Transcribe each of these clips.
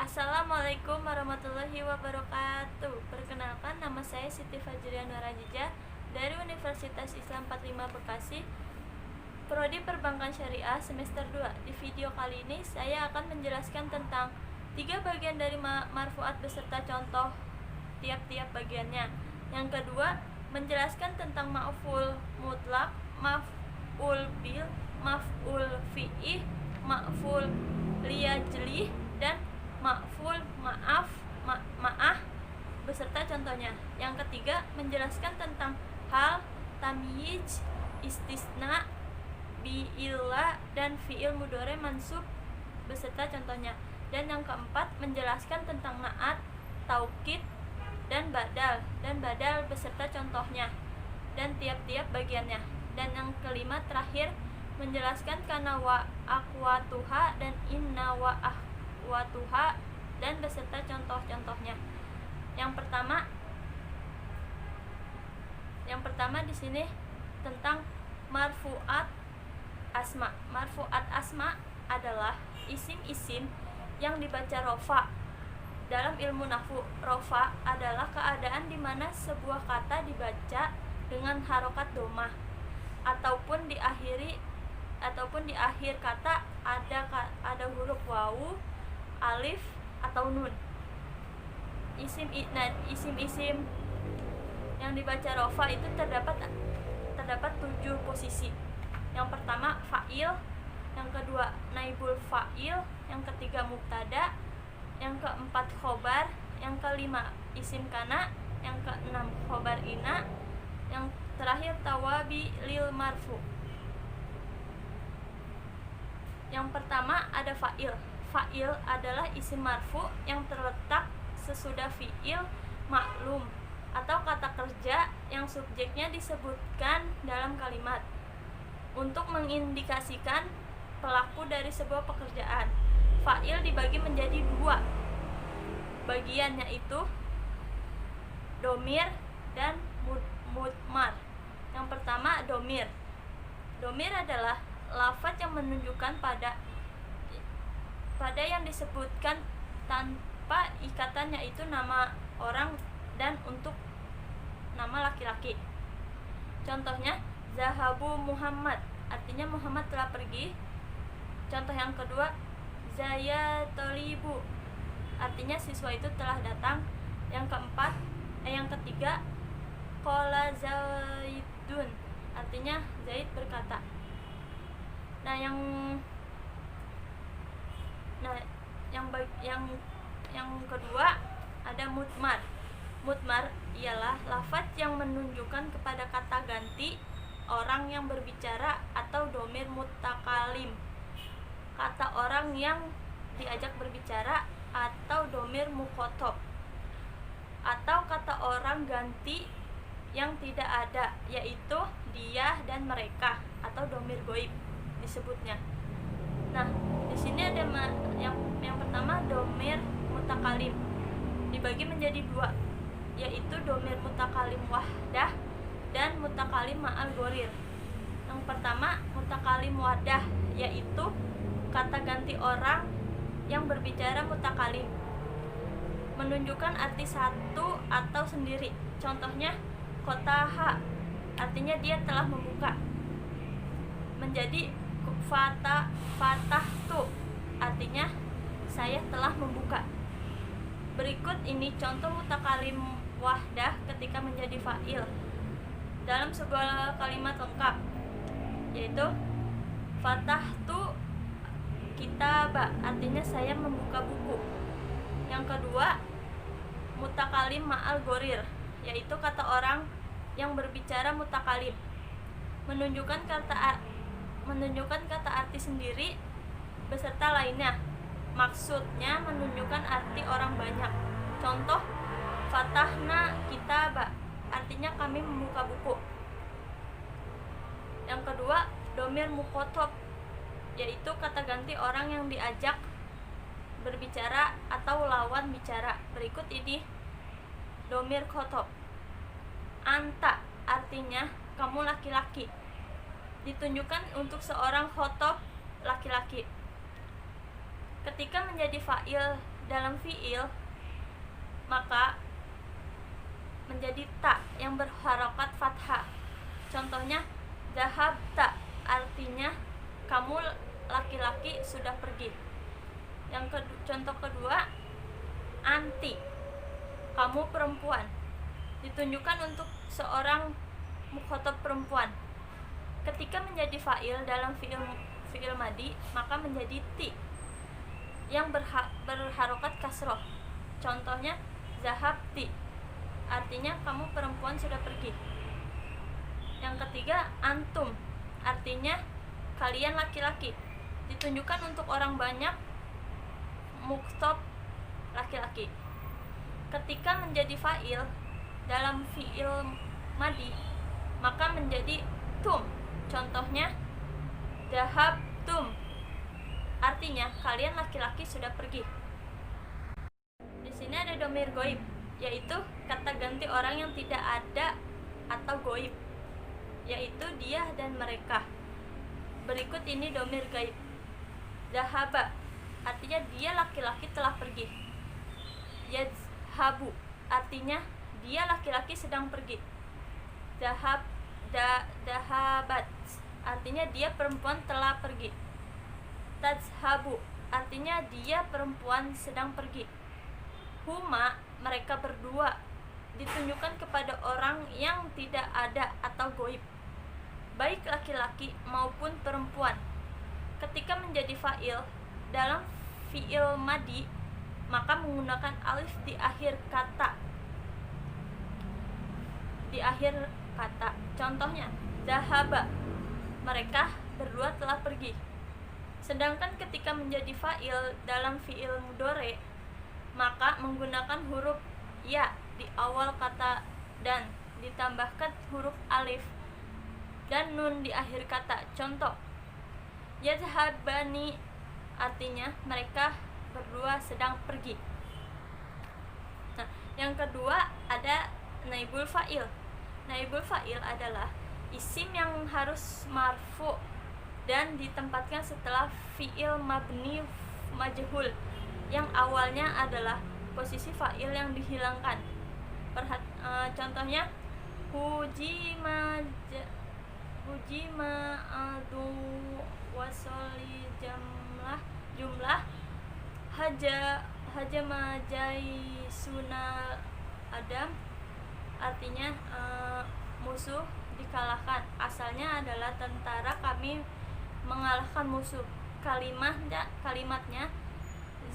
Assalamualaikum warahmatullahi wabarakatuh. Perkenalkan, nama saya Siti Fajrian Warajija dari Universitas Islam 45 Bekasi, Prodi Perbankan Syariah semester 2. Di video kali ini saya akan menjelaskan tentang 3 bagian dari marfu'at beserta contoh tiap-tiap bagiannya. Yang kedua, menjelaskan tentang ma'ful mutlak, maf'ul bil, maf'ul fi'ih, ma'ful liyajlih, dan ma'ful ma'ah beserta contohnya. Yang ketiga, menjelaskan tentang hal, tamyiz, istisna, bi'illah, dan fi'il mudhari mansub beserta contohnya. Dan yang keempat, menjelaskan tentang na'at, taukid, dan badal beserta contohnya dan tiap-tiap bagiannya. Dan yang kelima terakhir, menjelaskan kana wa akhwatuha dan inna wa akhwatuha dan beserta contoh-contohnya. Yang pertama di sini tentang marfu'at asma. Marfu'at asma adalah isim-isim yang dibaca rofa. Dalam ilmu nahwu, rofa adalah keadaan di mana sebuah kata dibaca dengan harokat domah ataupun di akhir kata ada huruf wawu, alif, atau nun. Isim-isim yang dibaca rofa itu terdapat 7 posisi. Yang pertama fa'il, yang kedua naibul fa'il, yang ketiga mubtada, yang keempat khobar, yang kelima isim kana, yang keenam khobar ina, yang terakhir tawabi lil marfu. Yang pertama ada fa'il. Fa'il adalah isim marfu yang terletak sesudah fi'il maklum atau kata kerja yang subjeknya disebutkan dalam kalimat untuk mengindikasikan pelaku dari sebuah pekerjaan. Fa'il dibagi menjadi 2 bagian, yaitu domir dan mudmar. Yang pertama domir. Domir adalah lafaz yang menunjukkan pada yang disebutkan tanpa ikatan, yaitu nama orang dan untuk nama laki-laki. Contohnya zahabu Muhammad, artinya Muhammad telah pergi. Contoh yang kedua Zaya tolibu, artinya siswa itu telah datang. Yang ketiga Qala Zaidun, artinya Zaid berkata. Yang kedua ada mudmar. Mudmar ialah lafaz yang menunjukkan kepada kata ganti orang yang berbicara atau domir mutakalim, kata orang yang diajak berbicara, atau domir mukhotob, atau kata orang ganti yang tidak ada, yaitu dia dan mereka, atau domir goib disebutnya. Nah, di sini ada yang pertama domir mutakalim dibagi menjadi 2, yaitu domir mutakalim wahdah dan mutakalim ma'al gorir. Yang pertama mutakalim wahdah, yaitu kata ganti orang yang berbicara mutakalim, menunjukkan arti satu atau sendiri. Contohnya kotaha, artinya dia telah membuka, menjadi fatahtu, artinya saya telah membuka. Berikut ini contoh mutakalim wahdah ketika menjadi fa'il dalam sebuah kalimat lengkap, yaitu fatahtu kitaba, artinya saya membuka buku. Yang kedua mutakalim ma'al gorir, yaitu kata orang yang berbicara mutakalim, menunjukkan kata arti sendiri beserta lainnya, maksudnya menunjukkan arti orang banyak. Contoh fatahna kitaba, artinya kami membuka buku. Yang kedua domir mukhotob, yaitu kata ganti orang yang diajak berbicara atau lawan bicara. Berikut ini domir khotob. Anta, artinya kamu laki-laki, ditunjukkan untuk seorang khotob laki-laki. Ketika menjadi fa'il dalam fiil, maka menjadi ta yang berharokat fathah. Contohnya zahabta, artinya kamu laki-laki sudah pergi. Contoh kedua, anti, kamu perempuan, ditunjukkan untuk seorang mukhotob perempuan. Ketika menjadi fa'il dalam fi'il madi, maka menjadi ti yang berharokat kasroh. Contohnya zahabti, artinya kamu perempuan sudah pergi. Yang ketiga, antum, artinya kalian laki-laki, ditunjukkan untuk orang banyak, mukhotob laki-laki. Ketika menjadi fa'il dalam fi'il madi, maka menjadi tum. Contohnya dhahabtum, artinya kalian laki-laki sudah pergi. Di sini ada domir goib, yaitu kata ganti orang yang tidak ada atau goib, yaitu dia dan mereka. Berikut ini domir gaib. Dhahaba, artinya dia laki-laki telah pergi. Yadhabu, artinya dia laki-laki sedang pergi. Dhahabat, artinya dia perempuan telah pergi. Tadhabu, artinya dia perempuan sedang pergi. Huma, mereka berdua, ditunjukkan kepada orang yang tidak ada atau goib, baik laki-laki maupun perempuan. Ketika menjadi fa'il dalam fi'il madi, maka menggunakan alif di akhir kata. Contohnya dhahaba, mereka berdua telah pergi. Sedangkan ketika menjadi fa'il dalam fi'il mudhari, maka menggunakan huruf ya di awal kata dan ditambahkan huruf alif dan nun di akhir kata. Contoh, yadhhabani, artinya mereka berdua sedang pergi. Nah, yang kedua ada naibul fa'il. Naibul fa'il adalah isim yang harus marfu dan ditempatkan setelah fi'il mabni majhul yang awalnya adalah posisi fa'il yang dihilangkan. Contohnya hujima adu wasoli jumlah hajama sunal adam, artinya musuh dikalahkan. Asalnya adalah tentara kami mengalahkan musuh. Kalimatnya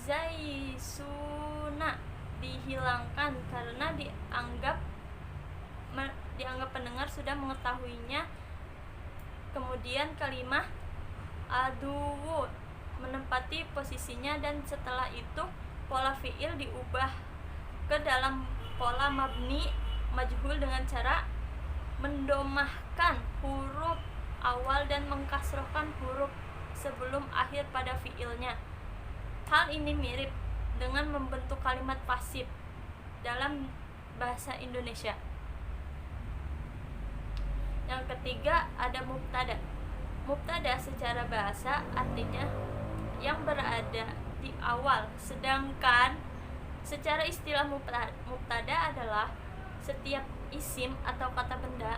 zaisuna dihilangkan karena dianggap pendengar sudah mengetahuinya. Kemudian kalimat aduwu menempati posisinya, dan setelah itu pola fi'il diubah ke dalam pola mabni majhul dengan cara mendomahkan huruf awal dan mengkasrohkan huruf sebelum akhir pada fi'ilnya. Hal ini mirip dengan membentuk kalimat pasif dalam bahasa Indonesia. Yang ketiga ada mubtada. Mubtada secara bahasa artinya yang berada di awal, sedangkan secara istilah mubtada adalah setiap isim atau kata benda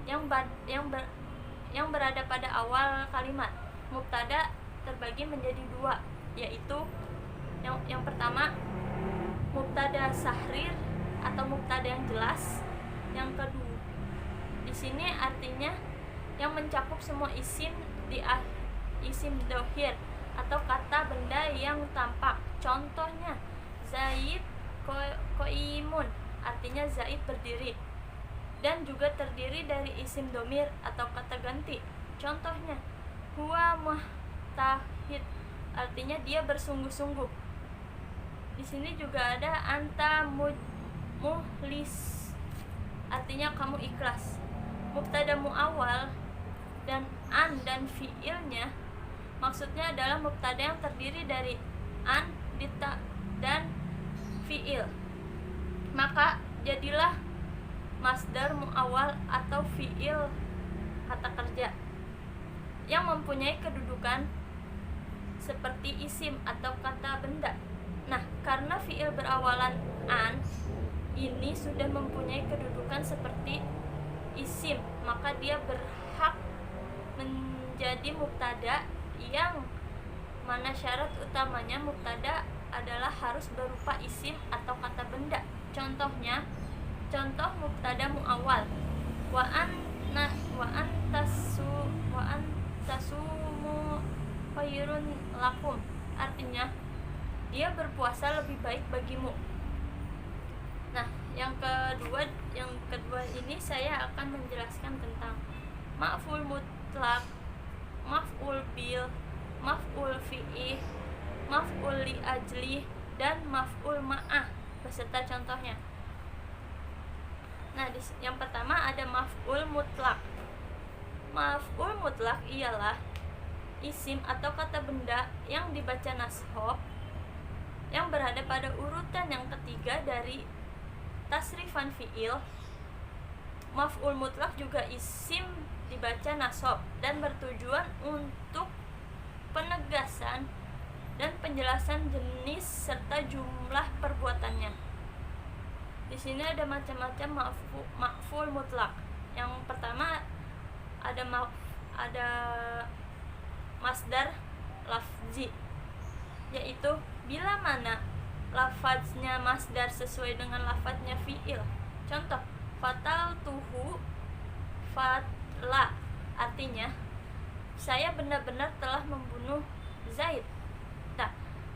yang berada pada awal kalimat. Mubtada terbagi menjadi dua, yaitu yang pertama mubtada sahrir atau mubtada yang jelas. Yang kedua, di sini artinya yang mencakup semua isim isim dohir atau kata benda yang tampak. Contohnya Zaid koimun, artinya Zaid berdiri, dan juga terdiri dari isim domir atau kata ganti. Contohnya huwa muhtahid, artinya dia bersungguh-sungguh. Di sini juga ada anta muhlis, artinya kamu ikhlas. Mubtada muawwal dan an dan fiilnya maksudnya adalah mubtada yang terdiri dari an dan fiil, maka jadilah masdar muawwal atau fiil kata kerja yang mempunyai kedudukan seperti isim atau kata benda. Nah, karena berawalan an ini sudah mempunyai kedudukan seperti isim, maka dia berhak menjadi mubtada, yang mana syarat utamanya mubtada adalah harus berupa isim atau kata benda. Contoh mubtada muawwal, wa antasumu khairun lakum, artinya dia berpuasa lebih baik bagimu. Nah, yang kedua ini saya akan menjelaskan tentang maf'ul mutlak, maf'ul bil, maf'ul fi'ih, maf'ul li ajli, dan maf'ul ma'ah beserta contohnya. Nah, yang pertama ada maf'ul mutlak. Maf'ul mutlak ialah isim atau kata benda yang dibaca nashab yang berada pada urutan yang ketiga dari tasrifan fi'il. Maf'ul mutlak juga isim dibaca nashab dan bertujuan untuk penegasan dan penjelasan jenis serta jumlah perbuatannya. Di sini ada macam-macam maf'ul mutlak. Yang pertama ada masdar lafzi, yaitu bila mana lafaznya masdar sesuai dengan lafaznya fi'il. Contoh, fataltuhu fatla, artinya saya benar-benar telah membunuh Zaid. Nah,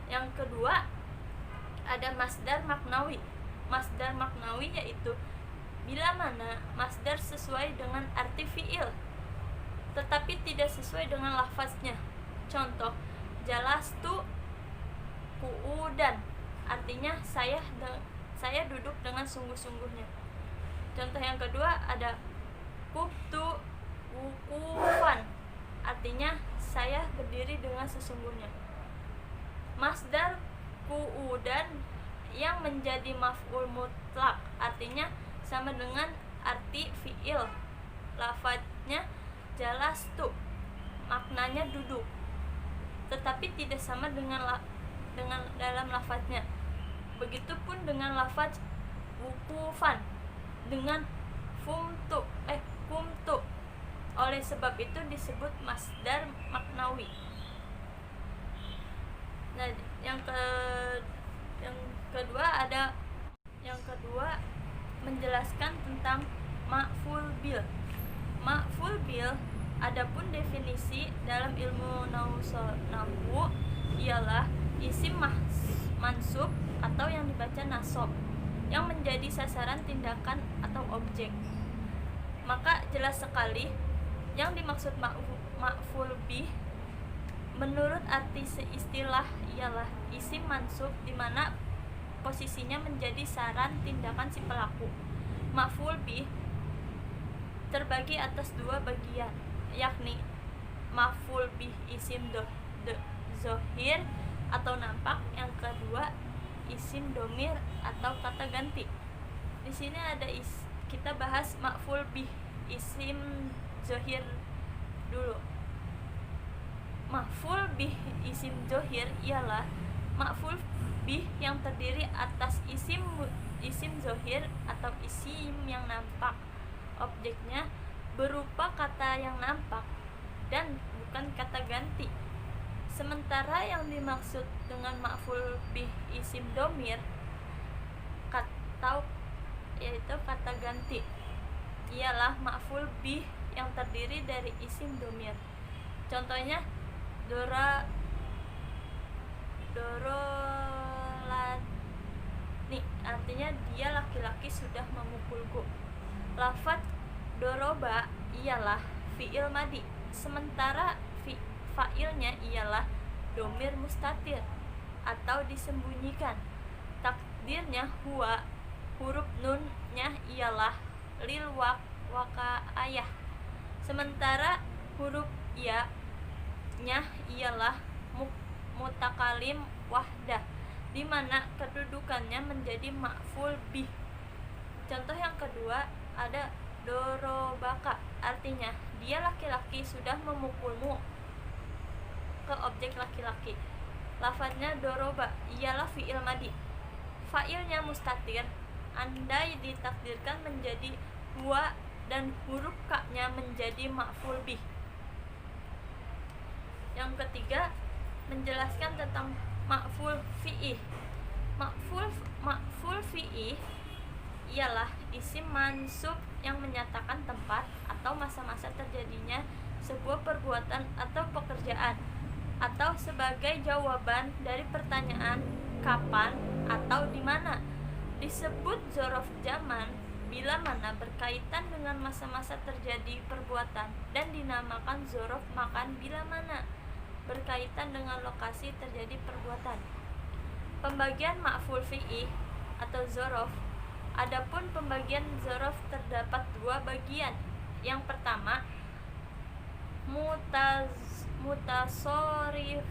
yang kedua ada masdar maknawi. Masdar maknawi yaitu bila mana masdar sesuai dengan arti fi'il tetapi tidak sesuai dengan lafaznya. Contoh, jalastu qu'udan, artinya saya duduk dengan sungguh-sungguhnya. Contoh yang kedua ada qubtu wuqufan, artinya saya berdiri dengan sesungguhnya. Masdar qu'udan yang menjadi maf'ul mutlak artinya sama dengan arti fi'il. Lafadznya jalastu, maknanya duduk, tetapi tidak sama dengan dalam lafadznya. Begitupun dengan lafadz wuqufan dengan kumtu. Oleh sebab itu disebut masdar maknawi. Nah, yang kedua menjelaskan tentang maf'ul bil. Maf'ul bil adapun definisi dalam ilmu nahwu ialah isim mansub atau yang dibaca nasab yang menjadi sasaran tindakan atau objek. Maka jelas sekali yang dimaksud maf'ul bih menurut arti seistilah ialah isim mansub di mana posisinya menjadi saran tindakan si pelaku. Maf'ul bih terbagi atas dua bagian, yakni maf'ul bih isim zohir atau nampak, yang kedua isim domir atau kata ganti. Di sini ada kita bahas maf'ul bih isim zohir dulu. Maf'ul bih isim zohir ialah maf'ul bih yang terdiri atas isim zohir atau isim yang nampak. Objeknya berupa kata yang nampak dan bukan kata ganti. Sementara yang dimaksud dengan maf'ul bih isim domir yaitu kata ganti ialah maf'ul bih yang terdiri dari isim domir. Contohnya dorolani, artinya dia laki-laki sudah memukulku. Lafadz doroba ialah fi'il madi, sementara fa'ilnya ialah domir mustatir atau disembunyikan. Takdirnya huwa, huruf nunnya ialah lil waqa'ayah, sementara huruf ya nya ialah mutakalim wahdah, di mana kedudukannya menjadi maf'ul bih. Contoh yang kedua ada dorobaka, artinya dia laki-laki sudah memukulmu, ke objek laki-laki. Lafadznya doroba ialah fi'il madi. fa'ilnya mustatir, andai ditakdirkan menjadi huwa dan huruf ka-nya menjadi maf'ul bih. Yang ketiga, menjelaskan tentang maf'ul fi'ih. Maf'ul fi'ih ialah isim mansub yang menyatakan tempat atau masa-masa terjadinya sebuah perbuatan atau pekerjaan, atau sebagai jawaban dari pertanyaan kapan atau di mana. Disebut dzaraf zaman bila mana berkaitan dengan masa-masa terjadi perbuatan, dan dinamakan dzaraf makan bila mana berkaitan dengan lokasi terjadi perbuatan. Pembagian maf'ul fi'ih atau dzaraf. Adapun pembagian dzaraf terdapat dua bagian. Yang pertama, mutasorif,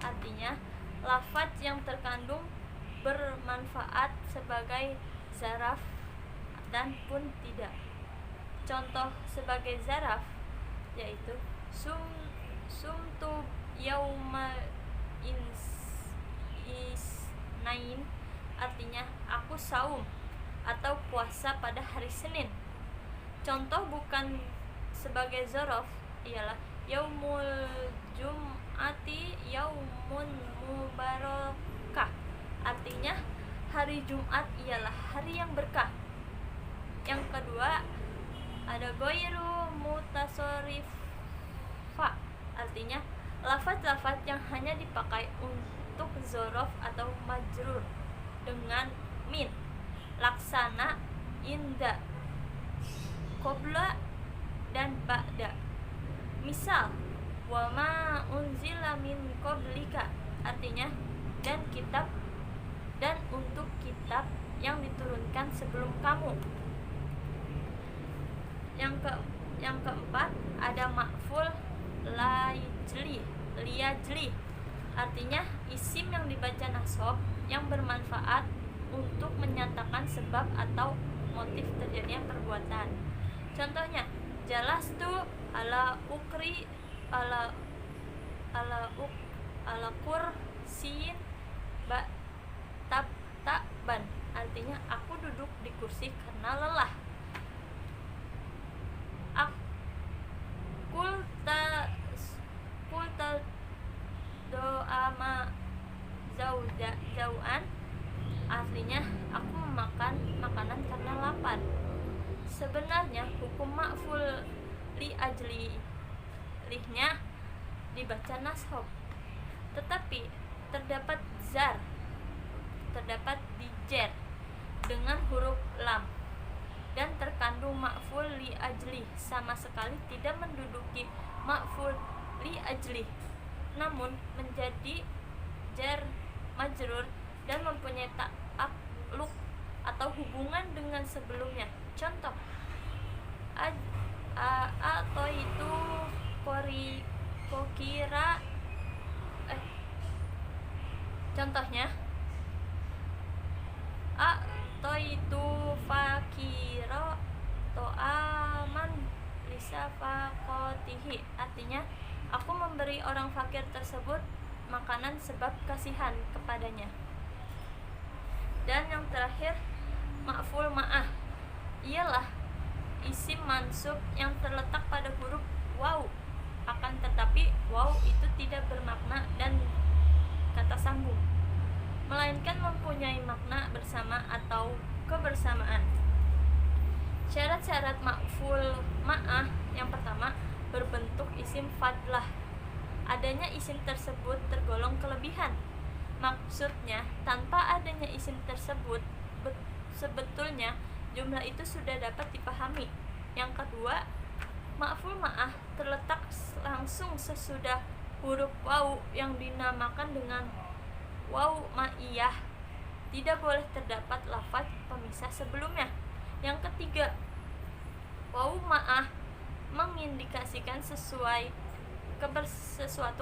artinya lafaz yang terkandung bermanfaat sebagai zaraf dan pun tidak. Contoh sebagai zaraf yaitu sumtu yauma isnain, artinya aku saum atau puasa pada hari Senin. Contoh bukan sebagai zaraf ialah yaumul jum'ati yaumun mubarakah, artinya hari Jumat ialah hari yang berkah. Yang kedua, ada ghairu mutasorrifa, artinya lafaz-lafaz yang hanya dipakai untuk dzaraf atau majrur dengan min, laksana inda, qabla dan ba'da. Misal, wa ma unzila min qablika, artinya dan kitab dan untuk kitab yang diturunkan sebelum kamu. Yang keempat, ada maf'ul liyajli, artinya isim yang dibaca nasab yang bermanfaat untuk menyatakan sebab atau motif terjadinya perbuatan. Contohnya, jalastu ala ukri ala kursiin taban, artinya aku duduk di kursi karena lelah. Kulta doa ma zauan, aslinya aku memakan makanan karena lapar. Sebenarnya hukum ma'ful li ajli lihnya dibaca nashab, tetapi terdapat di jer dengan huruf lam dan terkandung ma'ful li ajli, sama sekali tidak menduduki ma'ful li ajli, namun menjadi jar majrur dan mempunyai ta'alluq atau hubungan dengan sebelumnya. Contoh, atau itu contohnya, atau itu fakiro to'aman lisafaqatihi, artinya aku memberi orang fakir tersebut makanan sebab kasihan kepadanya. Dan yang terakhir, ma'ful ma'ah ialah isim mansub yang terletak pada huruf waw, akan tetapi waw itu tidak bermakna dan kata sambung, melainkan mempunyai makna bersama atau kebersamaan. Syarat-syarat ma'ful ma'ah. Yang pertama, berbentuk isim fadlah. Adanya isim tersebut tergolong kelebihan. Maksudnya, tanpa adanya isim tersebut, sebetulnya jumlah itu sudah dapat dipahami. Yang kedua, ma'ful ma'ah terletak langsung sesudah huruf waw yang dinamakan dengan waw ma'iyah. Tidak boleh terdapat lafaz pemisah sebelumnya. Yang ketiga, waw ma'ah mengindikasikan sesuatu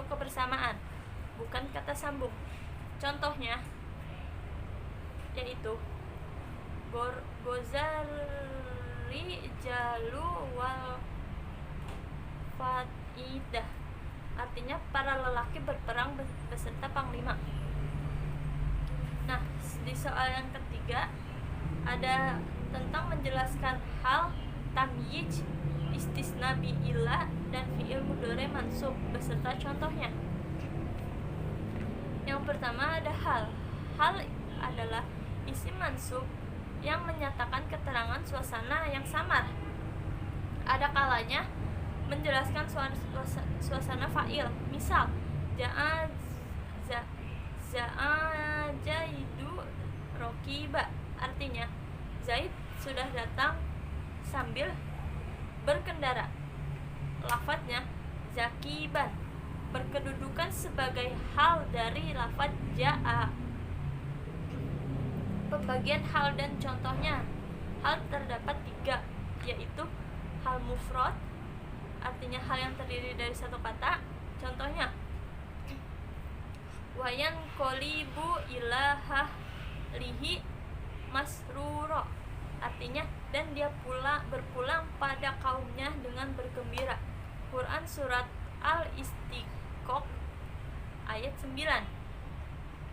kebersamaan, bukan kata sambung. Contohnya yaitu gozari jalu wal faidah, artinya para lelaki berperang beserta panglima. Di soal yang ketiga ada tentang menjelaskan hal tamyiz, istisna bi'ila, dan fi'il mudhari mansub beserta contohnya. Yang pertama ada hal. Hal adalah isim mansub yang menyatakan keterangan suasana yang samar. Ada kalanya menjelaskan suasana fa'il. Misal, ja'a jaidu rokiba, artinya Zaid sudah datang sambil berkendara. Lafadznya zakiban, berkedudukan sebagai hal dari lafadz ja'a. Pembagian hal dan contohnya. Hal terdapat 3, yaitu hal mufrad, artinya hal yang terdiri dari satu kata. Contohnya, wayan kolibu ilaha lihi masruro, artinya dan dia berpulang pada kaumnya dengan bergembira. Quran surat Al-Istiqaq ayat 9.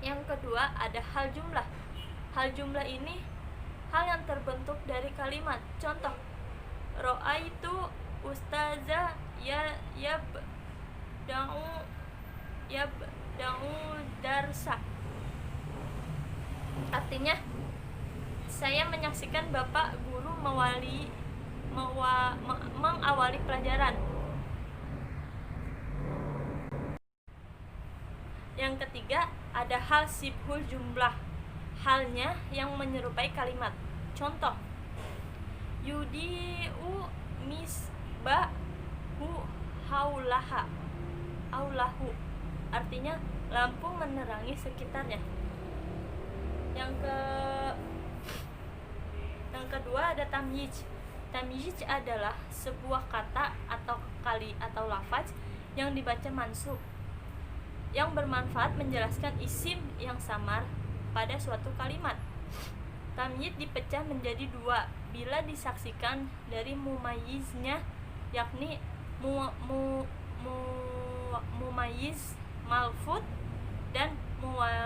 Yang kedua ada hal jumlah. Hal jumlah ini hal yang terbentuk dari kalimat. Contoh, ro'aitu ustaza yabda'u darsa, artinya saya menyaksikan bapak guru mengawali pelajaran. Yang ketiga ada hal sibhul jumlah, halnya yang menyerupai kalimat. Contoh, yudi'u misbahu aulahu, artinya lampu menerangi sekitarnya. Yang kedua ada tamyiz. Tamyiz adalah sebuah kata atau lafaz yang dibaca mansub, yang bermanfaat menjelaskan isim yang samar pada suatu kalimat. Tamyiz dipecah menjadi 2 bila disaksikan dari mumayyiznya, yakni mumayyiz malfud dan mumayyiz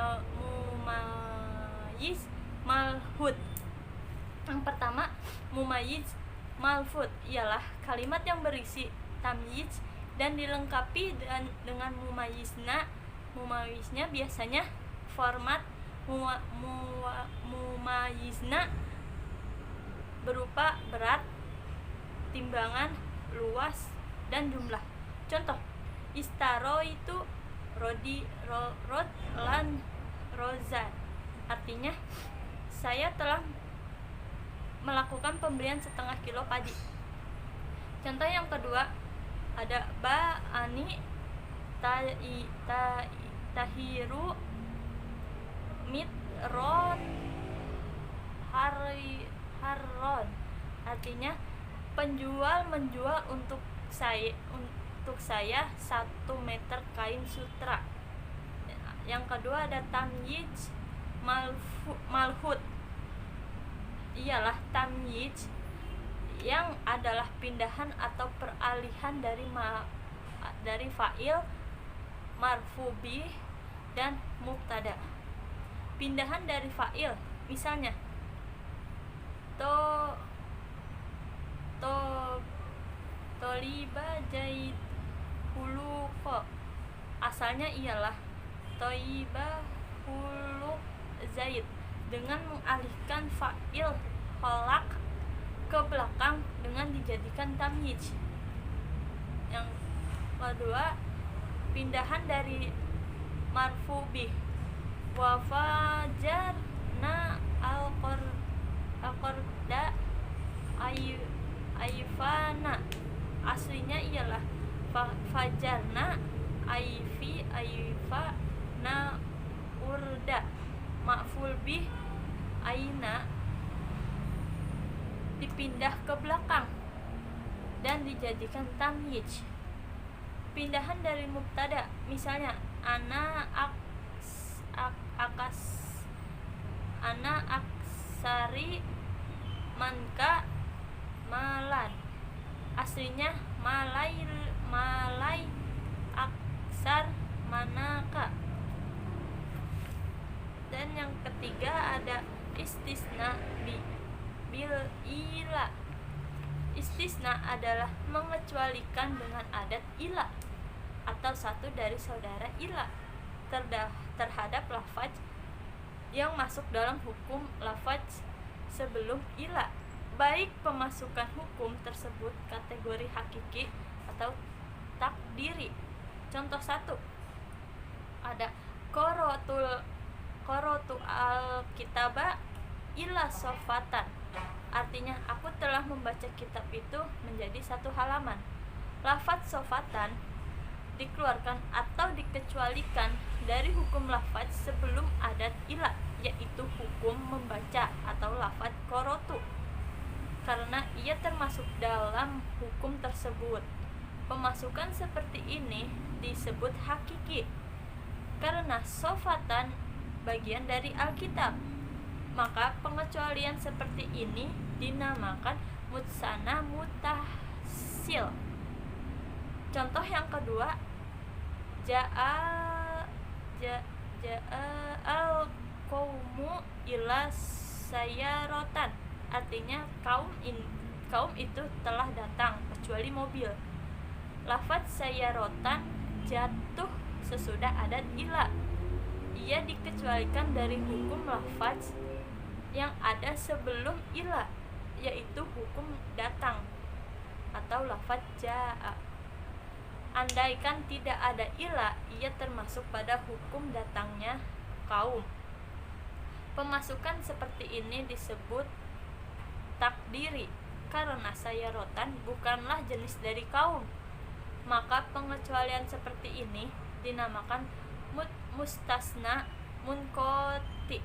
malhud. Yang pertama, mumayyiz malfud ialah kalimat yang berisi tamyiz dan dilengkapi dengan mumayyiznya biasanya format mumayyizna berupa berat, timbangan, luas, dan jumlah. Contoh, istaro itu rodlan rozan, artinya saya telah melakukan pembelian setengah kilo padi. Contoh yang kedua ada ba'ani tahiru mitron harron, artinya penjual menjual untuk saya 1 meter kain sutra. Yang kedua ada tamyiz malhud, ialah tamyiz yang adalah pindahan atau peralihan dari fa'il, marfu bih, dan mubtada. Pindahan dari fa'il, misalnya toliba jaid huluko, asalnya ialah toiba huluk zaid, dengan mengalihkan fa'il kholak ke belakang dengan dijadikan tamyiz. Yang kedua, pindahan dari marfu bih, wa fajarna al-qarda aifana, aslinya ialah fajarna aifa na urda, ma'ful bih aina dipindah ke belakang dan dijadikan tamyiz. Pindahan dari mubtada, misalnya ana aksari manka malan, aslinya malai aksar manaka. Dan yang ketiga ketiga ada istisna bil ila. Istisna adalah mengecualikan dengan adat ila atau satu dari saudara ila terhadap lafaz yang masuk dalam hukum lafaz sebelum ila, baik pemasukan hukum tersebut kategori hakiki atau takdiri. Contoh satu ada qorotu al kitaba ila sofatan, artinya aku telah membaca kitab itu menjadi satu halaman. Lafaz sofatan dikeluarkan atau dikecualikan dari hukum lafaz sebelum adat ila, yaitu hukum membaca atau lafaz qorotu, karena ia termasuk dalam hukum tersebut. Pemasukan seperti ini disebut hakiki karena sofatan bagian dari Alkitab, maka pengecualian seperti ini dinamakan mutsana mutasil. Contoh yang kedua, ja'a al qaumu ila sayarotan, artinya kaum itu telah datang kecuali mobil. Lafaz sayarotan jatuh sesudah adat ila, ia dikecualikan dari hukum lafaz yang ada sebelum ila, yaitu hukum datang atau lafaz ja'a. Andaikan tidak ada ila, ia termasuk pada hukum datangnya kaum. Pemasukan seperti ini disebut takdiri karena sayarotan bukanlah jenis dari kaum, maka pengecualian seperti ini dinamakan mustasna munqati.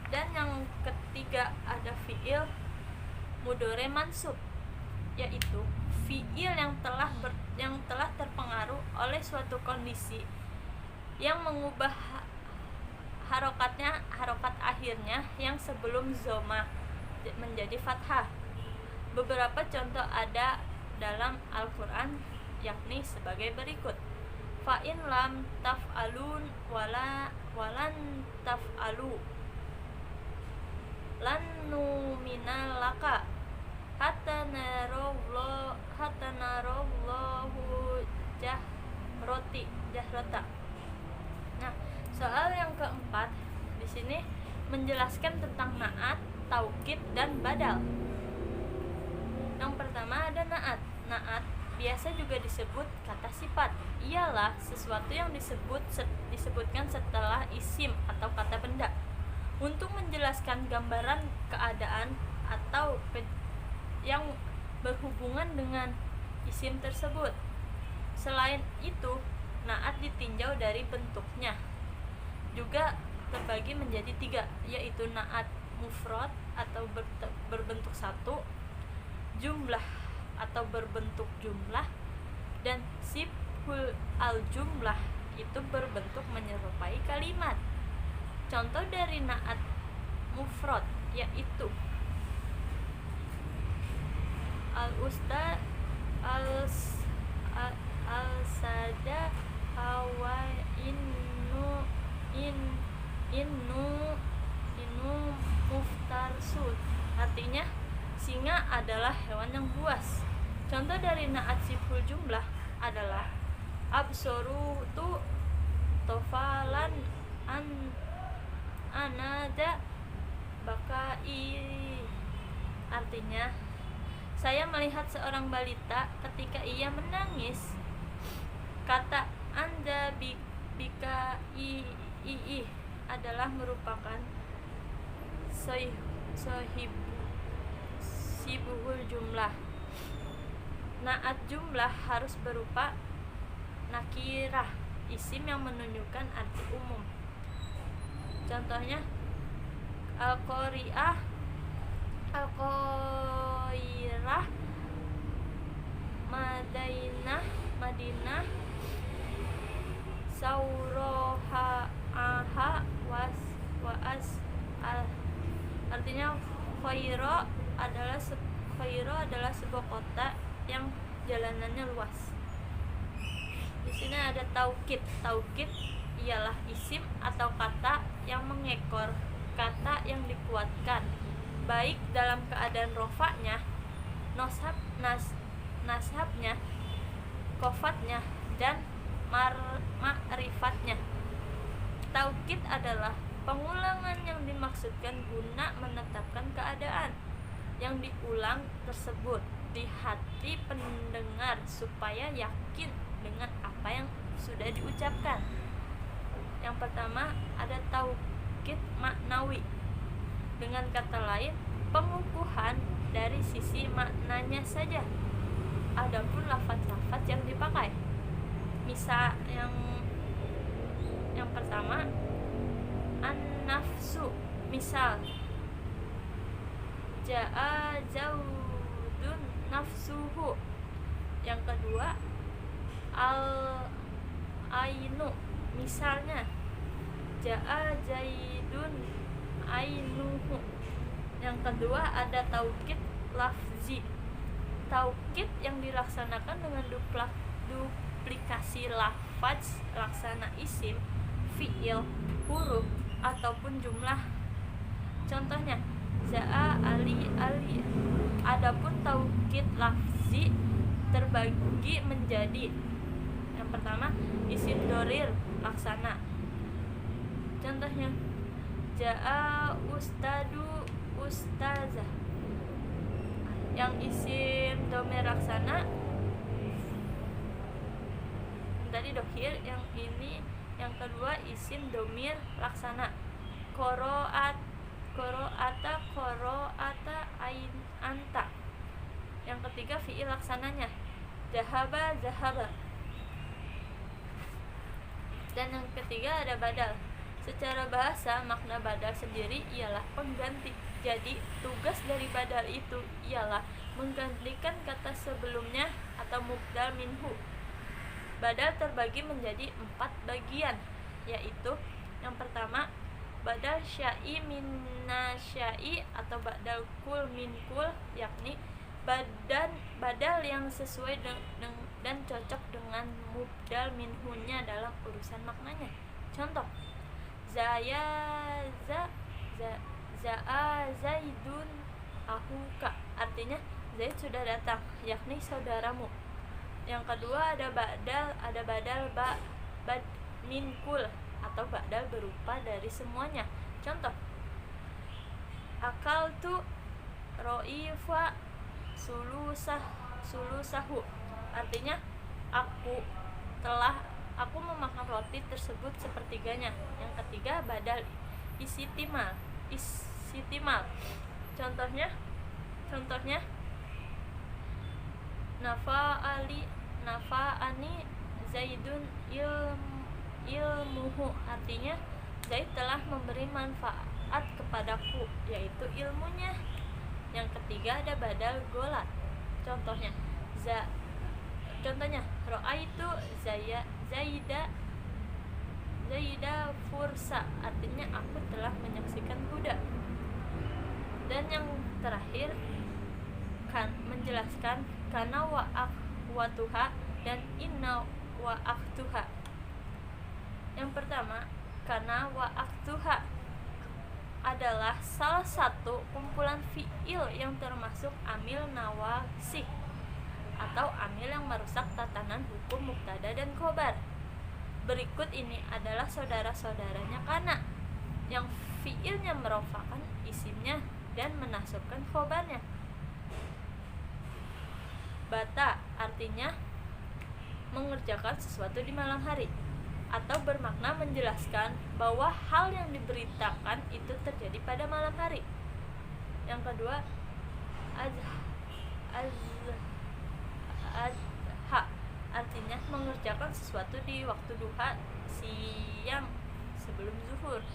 Dan yang ketiga ada fiil mudhore mansub, yaitu fiil yang telah terpengaruh oleh suatu kondisi yang mengubah harokat akhirnya yang sebelum zoma menjadi fathah. Beberapa contoh ada dalam Al-Quran, yakni sebagai berikut: fa'in lam taf'alun walan taf'alu lan numina laka hatta narallahu jahrota. Nah, soal yang keempat di sini menjelaskan tentang naat, taukid, dan badal. Yang pertama ada naat. Naat biasa juga disebut kata sifat. Ialah sesuatu yang disebutkan setelah isim atau kata benda untuk menjelaskan gambaran keadaan atau yang berhubungan dengan isim tersebut. Selain itu, naat ditinjau dari bentuknya juga terbagi menjadi 3, yaitu naat mufrad atau berbentuk satu, jumlah atau berbentuk jumlah, dan sibhul al-jumlah itu berbentuk menyerupai kalimat. Contoh dari naat mufrad yaitu al-usta al-sada hawa innu muftarsul, artinya singa adalah hewan yang buas. Contoh dari naat siful jumlah adalah absoru tu tofalan anada bakai, artinya saya melihat seorang balita ketika ia menangis. Kata anda bika ii adalah merupakan sibhul jumlah. Naat jumlah harus berupa nakirah, isim yang menunjukkan arti umum. Contohnya al-qari'ah, al-qairah, Madinah, sauroha aha was al, artinya Khairo adalah sebuah kota yang jalanannya luas. Di sini ada taukid. Taukid ialah isim atau kata yang mengekor, kata yang dikuatkan, baik dalam keadaan rofa'nya, nasabnya, kofatnya, dan ma'rifatnya. Taukid adalah pengulangan yang dimaksudkan guna menetapkan keadaan yang diulang tersebut di hati pendengar supaya yakin dengan apa yang sudah diucapkan. Yang pertama ada taukid maknawi, dengan kata lain pengukuhan dari sisi maknanya saja. Adapun lafaz-lafaz yang dipakai, misal yang pertama an-nafsu, misal ja'a zaudun nafsuhu. Yang kedua al-ainu, misalnya ja'a zaidun ainuhu. Yang kedua ada taukid lafzi, taukid yang dilaksanakan dengan duplikasi lafaz laksana isim, fiil, huruf ataupun jumlah. Contohnya za'a ali. Adapun taukid lafzi terbagi menjadi, yang pertama isim dorir laksana. Contohnya ja'a ustadu ustazah. Yang isim domir laksana tadi dohir, yang ini yang kedua isim domir laksana. Koro'ata ain anta. Yang ketiga fi'il laksananya zahaba. Dan yang ketiga ada badal. Secara bahasa makna badal sendiri ialah pengganti. Jadi tugas dari badal itu ialah menggantikan kata sebelumnya atau mubdal minhu. Badal terbagi menjadi 4 bagian, yaitu yang pertama badal syai minna syai atau badal kul min kul, yakni badal yang sesuai dan cocok dengan mubdal minhunya dalam urusan maknanya. Contoh za'a zaidun ahuka, artinya Zaid sudah datang, yakni saudaramu. Yang kedua ada badal bad min kul atau badal berupa dari semuanya. Contoh akal tu ro'ifa sulusahu, artinya aku memakan roti tersebut sepertiganya. Yang ketiga badal istimal. Contohnya nafa'ani zaidun ilmuhu, artinya Zaid telah memberi manfaat kepadaku, yaitu ilmunya. Yang ketiga ada badal golat. Contohnya ro'aitu zaida fursa, artinya aku telah menyaksikan kuda. Dan yang terakhir menjelaskan kana wa akhwatuha dan inna wa akhtuha. Yang pertama, kana wa akhtuha adalah salah satu kumpulan fi'il yang termasuk amil nawasik atau amil yang merusak tatanan hukum mubtada dan khobar. Berikut ini adalah saudara-saudaranya kana, yang fi'ilnya merofakan isimnya dan menasabkan khobarnya. Bata artinya mengerjakan sesuatu di malam hari, atau bermakna menjelaskan bahwa hal yang diberitakan itu terjadi pada malam hari. Yang kedua adha artinya mengerjakan sesuatu di waktu duha, siang sebelum zuhur,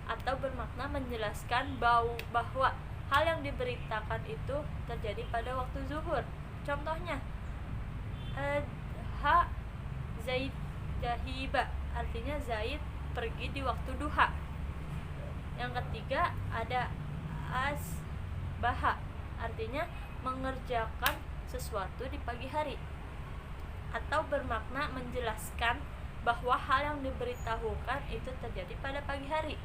atau bermakna menjelaskan bahwa hal yang diberitakan itu terjadi pada waktu zuhur. Contohnya Zaid zahiba, artinya Zaid pergi di waktu duha. Yang ketiga ada asbaha, artinya mengerjakan sesuatu di pagi hari, atau bermakna menjelaskan bahwa hal yang diberitahukan itu terjadi pada pagi hari.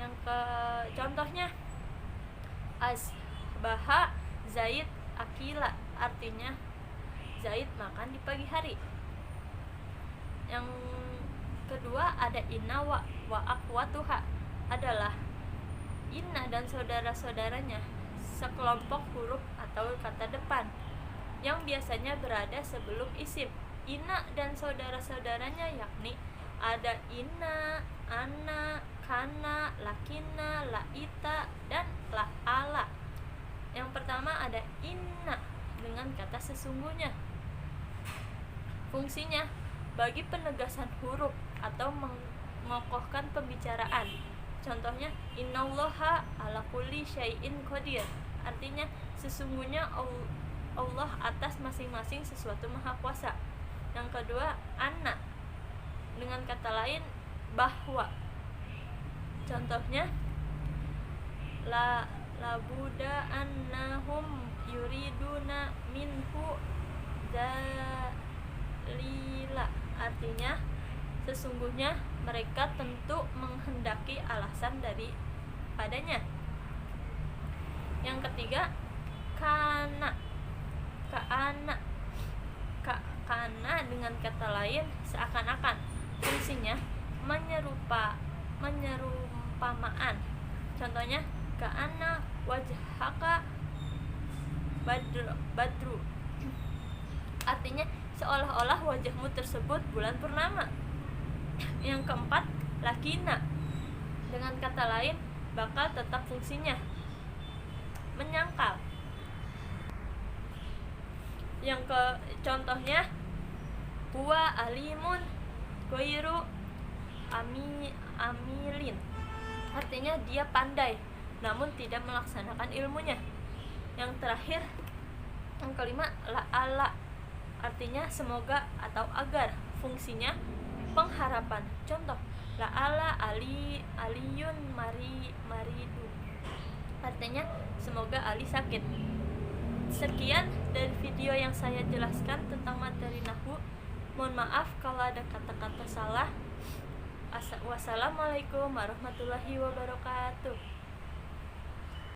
Yang contohnya asbaha Zaid akila, artinya Zaid makan di pagi hari. Yang kedua ada inna wa akhwatuha, adalah inna dan saudara-saudaranya, sekelompok huruf atau kata depan yang biasanya berada sebelum isim. Inna dan saudara-saudaranya yakni ada inna, ana, kana, lakina, laita, dan la'ala. Yang pertama ada inna dengan kata sesungguhnya. Fungsinya bagi penegasan huruf atau mengokohkan pembicaraan. Contohnya innallaha ala kulli syai'in qadir, artinya sesungguhnya Allah atas masing-masing sesuatu maha kuasa. Yang kedua anna dengan kata lain bahwa. Contohnya la buda annahum yuriduna minhu dalila, artinya sesungguhnya mereka tentu menghendaki alasan dari padanya. Yang ketiga kana dengan kata lain seakan-akan, fungsinya menyerumpamaan. Contohnya ka'anna wajhaka badru, artinya seolah-olah wajahmu tersebut bulan purnama. Yang keempat lakina dengan kata lain bakal tetap fungsinya menyangkal. Yang contohnya huwa alimun ghairu amilin, artinya dia pandai namun tidak melaksanakan ilmunya. Yang terakhir yang kelima la'ala, artinya semoga atau agar, fungsinya pengharapan. Contoh la'ala aliyun maridu, artinya semoga Ali sakit. Sekian dari video yang saya jelaskan tentang materi nahwu. Mohon maaf kalau ada kata-kata salah. Wassalamualaikum warahmatullahi wabarakatuh.